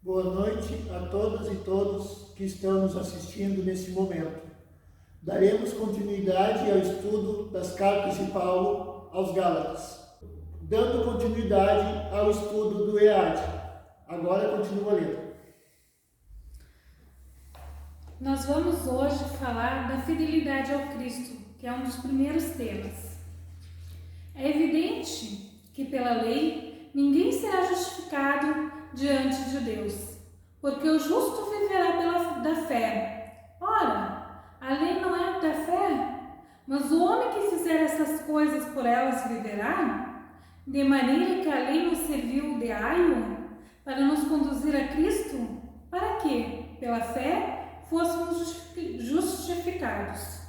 Boa noite a todas e todos que estão nos assistindo nesse momento. Daremos continuidade ao estudo das cartas de Paulo aos Gálatas, dando continuidade ao estudo do EAD. Agora continua lendo. Nós vamos hoje falar da fidelidade ao Cristo, que é um dos primeiros temas. É evidente que pela lei ninguém será justificado diante de Deus, porque o justo viverá da fé. Ora, a lei não é da fé, mas o homem que fizer essas coisas por elas viverá, de maneira que a lei nos serviu de aio para nos conduzir a Cristo, para que, pela fé, fôssemos justificados.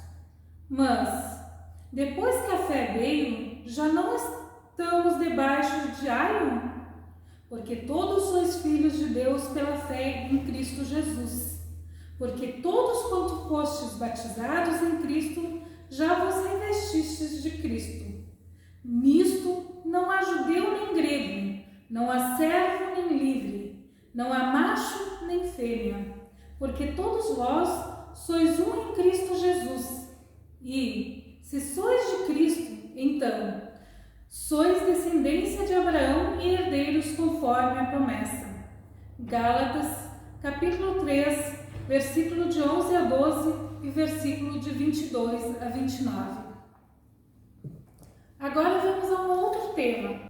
Mas, depois que a fé veio, já não estamos debaixo de aio? Porque todos sois filhos de Deus pela fé em Cristo Jesus. Porque todos quanto fostes batizados em Cristo, já vos revestistes de Cristo. Nisto não há judeu nem grego, não há servo nem livre, não há macho nem fêmea, porque todos vós sois um em Cristo Jesus. E, se sois de Cristo, então, sois descendência de Abraão e herdeiros conforme a promessa. Gálatas, capítulo 3, versículo de 11 a 12 e versículo de 22 a 29. Agora vamos a um outro tema.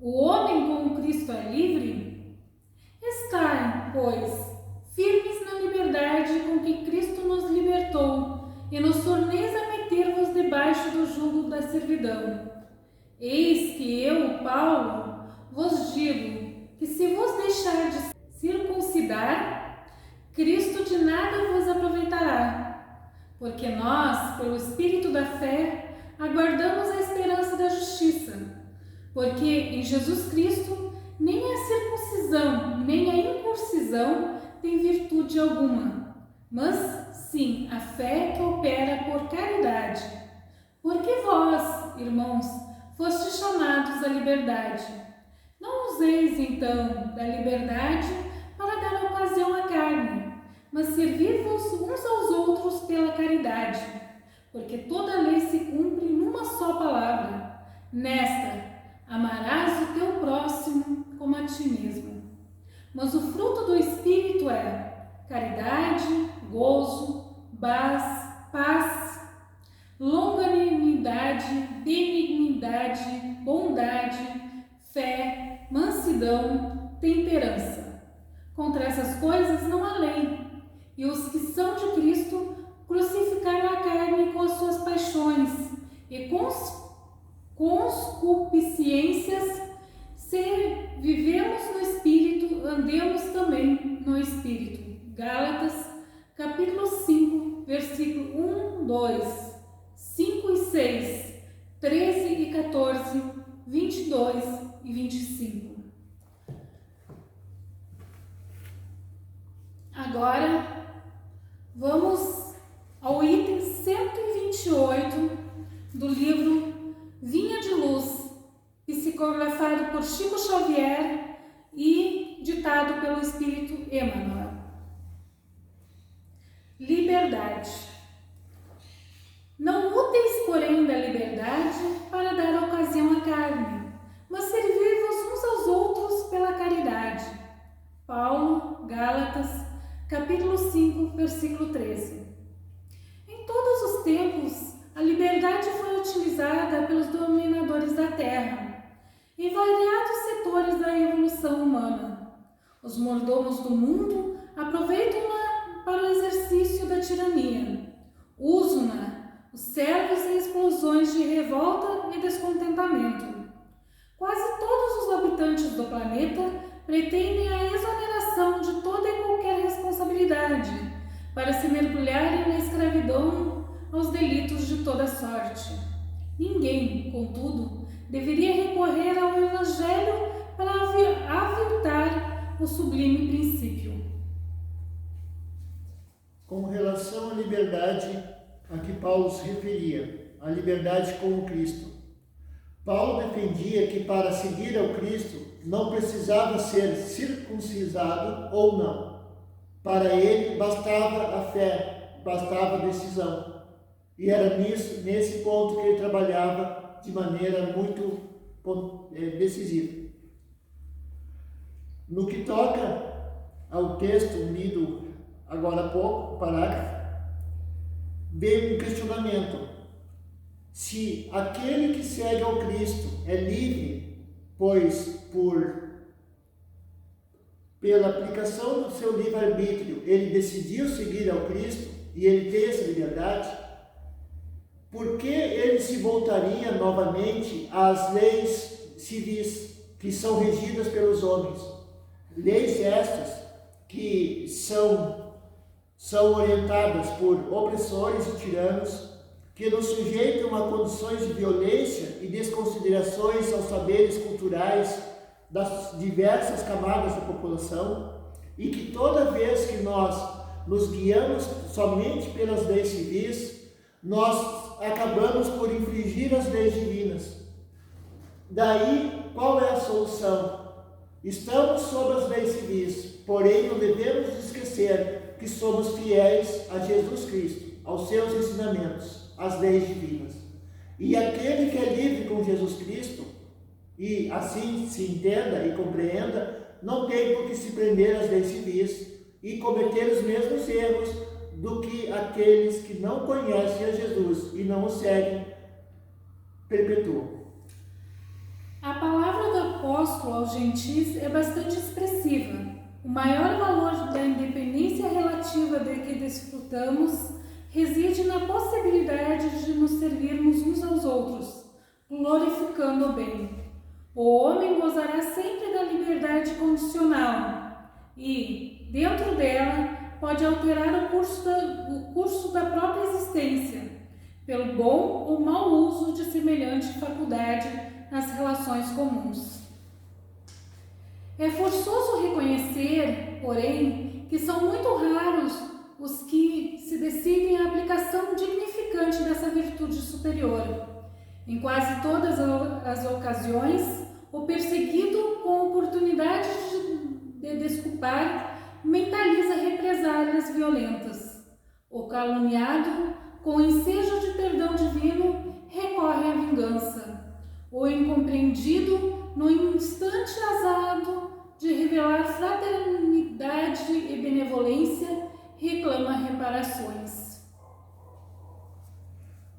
O homem com Cristo é livre? Estai, pois, firmes na liberdade com que Cristo nos libertou e nos torneis a meter-vos debaixo do jugo da servidão. Eis que eu, Paulo, vos digo que se vos deixardes circuncidar, Cristo de nada vos aproveitará, porque nós, pelo Espírito da fé, aguardamos a esperança da justiça, porque em Jesus Cristo nem a circuncisão, nem a incircuncisão tem virtude alguma, mas sim a fé que opera por caridade. Porque vós, irmãos, fostes chamados à liberdade. Não useis, então, da liberdade para dar ocasião à carne, mas servi-vos uns aos outros pela caridade, porque toda a lei se cumpre numa só palavra. Nesta, amarás o teu próximo como a ti mesmo. Mas o fruto do Espírito é caridade, gozo, paz, longanimidade, benignidade, bondade, fé, mansidão, temperança. Contra essas coisas não há lei. E os que são de Cristo crucificaram a carne com as suas paixões e concupiscências. Se vivemos no Espírito, andemos também no Espírito. Gálatas, capítulo 5, versículo 1, 2, 5 e 6, 13 e 14, 22 e 25. Agora, vamos ao item 128 do livro Vinha de Luz, psicografado por Chico Xavier e ditado pelo Espírito Emmanuel. Liberdade. Não úteis, porém, da liberdade para dar ocasião à carne, mas servir-vos uns aos outros pela caridade. Paulo, Gálatas, capítulo 5, versículo 13. Em todos os tempos, a liberdade foi utilizada pelos dominadores da terra, em variados setores da evolução humana. Os mordomos do mundo aproveitam-na para o exercício da tirania. Usam-na os servos em explosões de revolta e descontentamento. Quase todos os habitantes do planeta pretendem a exoneração de toda e qualquer responsabilidade, para se mergulharem na escravidão aos delitos de toda sorte. Ninguém, contudo, deveria recorrer ao Evangelho para aviltar o sublime princípio. Com relação à liberdade a que Paulo se referia, a liberdade com o Cristo, Paulo defendia que para seguir ao Cristo não precisava ser circuncisado ou não. Para ele bastava a fé, bastava a decisão. E era nesse ponto que ele trabalhava de maneira muito decisiva. No que toca ao texto lido agora há pouco, o parágrafo, veio um questionamento. Se aquele que segue ao Cristo é livre, pois pela aplicação do seu livre-arbítrio ele decidiu seguir ao Cristo e ele tem essa liberdade, por que ele se voltaria novamente às leis civis que são regidas pelos homens? Leis estas que são orientadas por opressores e tiranos, que nos sujeitam a condições de violência e desconsiderações aos saberes culturais das diversas camadas da população, e que toda vez que nós nos guiamos somente pelas leis civis, nós acabamos por infringir as leis divinas. Daí, qual é a solução? Estamos sob as leis civis, porém não devemos esquecer que somos fiéis a Jesus Cristo, aos seus ensinamentos, às leis divinas. E aquele que é livre com Jesus Cristo, e assim se entenda e compreenda, não tem por que se prender às leis civis e cometer os mesmos erros do que aqueles que não conhecem a Jesus e não o seguem perpetuam. A palavra do apóstolo aos gentis é bastante expressiva. O maior valor da independência relativa de que desfrutamos reside na possibilidade de nos servirmos uns aos outros, glorificando o bem. O homem gozará sempre da liberdade condicional e, dentro dela, pode alterar o curso da própria existência, pelo bom ou mau uso de semelhante faculdade nas relações comuns. É forçoso reconhecer, porém, que são muito raros os que se decidem à aplicação dignificante dessa virtude superior. Em quase todas as ocasiões, o perseguido, com oportunidade de desculpar, mentaliza represálias violentas. O caluniado, com ensejo de perdão divino, recorre à vingança. O incompreendido, no instante azado de revelar fraternidade e benevolência, reclama reparações.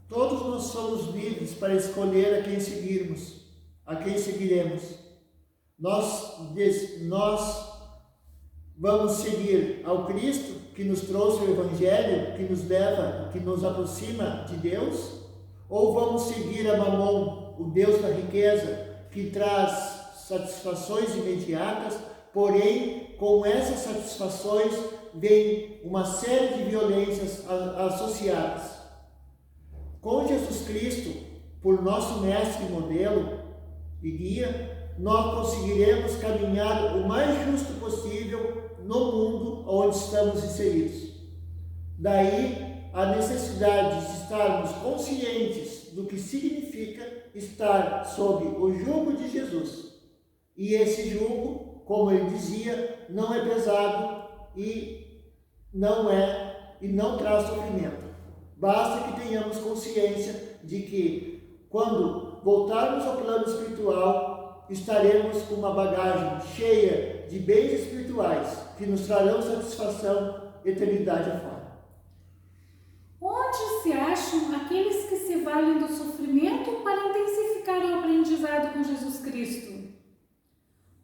Todos nós somos livres para escolher a quem seguirmos, a quem seguiremos. Nós vamos seguir ao Cristo, que nos trouxe o Evangelho, que nos leva, que nos aproxima de Deus, ou vamos seguir a Mamon, o Deus da riqueza, que traz satisfações imediatas, porém, com essas satisfações vem uma série de violências associadas. Com Jesus Cristo, por nosso mestre e modelo e guia, nós conseguiremos caminhar o mais justo possível no mundo onde estamos inseridos. Daí a necessidade de estarmos conscientes do que significa estar sob o jugo de Jesus. E esse jugo, como ele dizia, não é pesado e não traz sofrimento. Basta que tenhamos consciência de que, quando voltarmos ao plano espiritual, estaremos com uma bagagem cheia de bens espirituais que nos trarão satisfação eternidade afora. Onde se acham aqueles que se valem do sofrimento para intensificar o aprendizado com Jesus Cristo?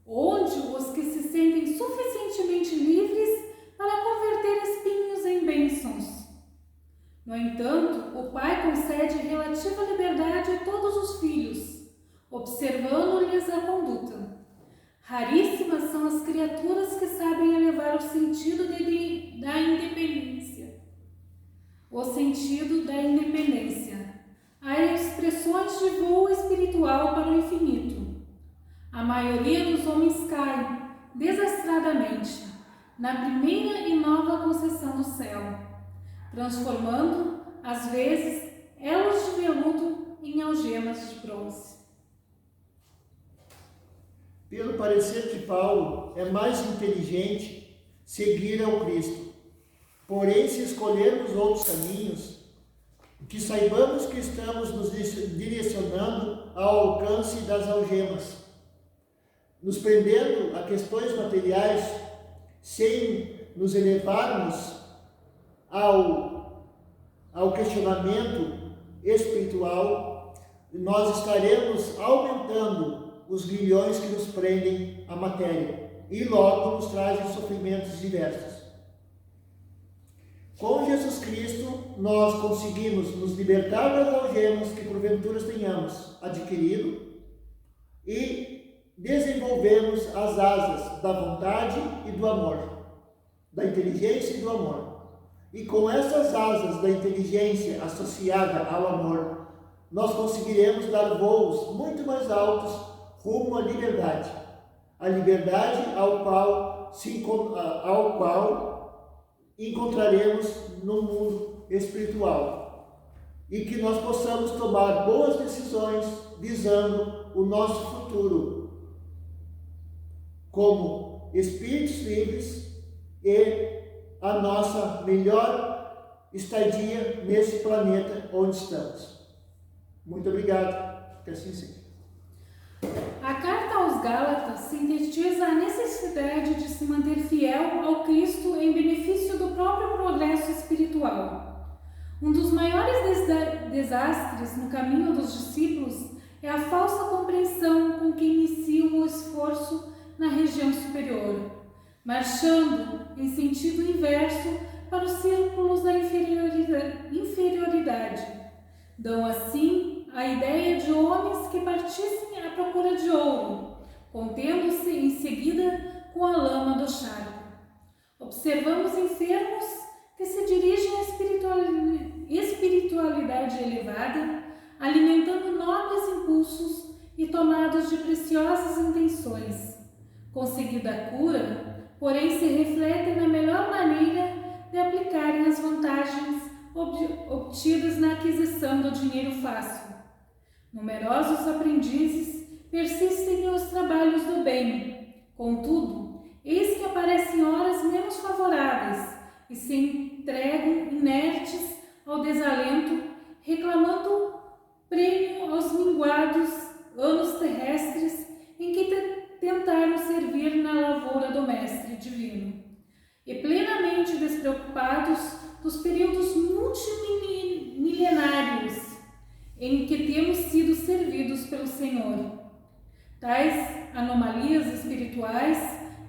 Onde os que se sentem suficientemente livres para converter espinhos em bênçãos? No entanto, o Pai concede relativa liberdade a todos os filhos, observando-lhes a conduta. Raríssimas são as criaturas que sabem elevar o sentido da independência. O sentido da independência. Há expressões de voo espiritual para o infinito. A maioria dos homens cai, desastradamente, na primeira e nova concessão do céu, transformando, às vezes, elos de veludo em algemas de bronze. Pelo parecer de Paulo, é mais inteligente seguir ao Cristo. Porém, se escolhermos outros caminhos, que saibamos que estamos nos direcionando ao alcance das algemas, nos prendendo a questões materiais, sem nos elevarmos ao questionamento espiritual, nós estaremos aumentando os grilhões que nos prendem à matéria e logo nos trazem sofrimentos diversos. Com Jesus Cristo, nós conseguimos nos libertar das algemas que porventura tenhamos adquirido e desenvolvemos as asas da vontade e do amor, da inteligência e do amor. E com essas asas da inteligência associada ao amor, nós conseguiremos dar voos muito mais altos rumo à liberdade. A liberdade ao qual encontraremos no mundo espiritual. E que nós possamos tomar boas decisões visando o nosso futuro como espíritos livres e a nossa melhor estadia nesse planeta onde estamos. Muito obrigado. Que assim seja. A carta aos Gálatas sintetiza a necessidade de se manter fiel ao Cristo em benefício do próprio progresso espiritual. Um dos maiores desastres no caminho dos discípulos é a falsa compreensão com que iniciam o esforço na região superior, marchando em sentido inverso para os círculos da inferioridade. Dão assim a ideia de homens que partissem à procura de ouro, contendo-se em seguida com a lama do charco. Observamos enfermos que se dirigem à espiritualidade elevada, alimentando nobres impulsos e tomados de preciosas intenções. Conseguida a cura, porém se refletem na melhor maneira de aplicarem as vantagens obtidas na aquisição do dinheiro fácil. Numerosos aprendizes persistem nos trabalhos do bem. Contudo, eis que aparecem horas menos favoráveis e se entregam inertes ao desalento, reclamando prêmio aos minguados anos terrestres em que tentaram servir na lavoura do Mestre Divino, e plenamente despreocupados dos períodos multimilenários em que temos sido servidos pelo Senhor. Tais anomalias espirituais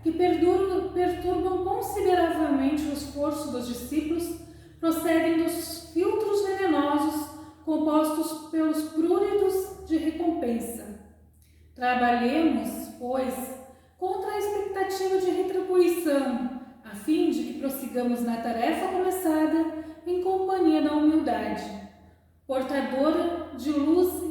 que perturbam consideravelmente o esforço dos discípulos procedem dos filtros venenosos compostos pelos pruridos de recompensa. Trabalhemos, pois, contra a expectativa de retribuição, a fim de que prossigamos na tarefa começada em companhia da humildade, portadora de luz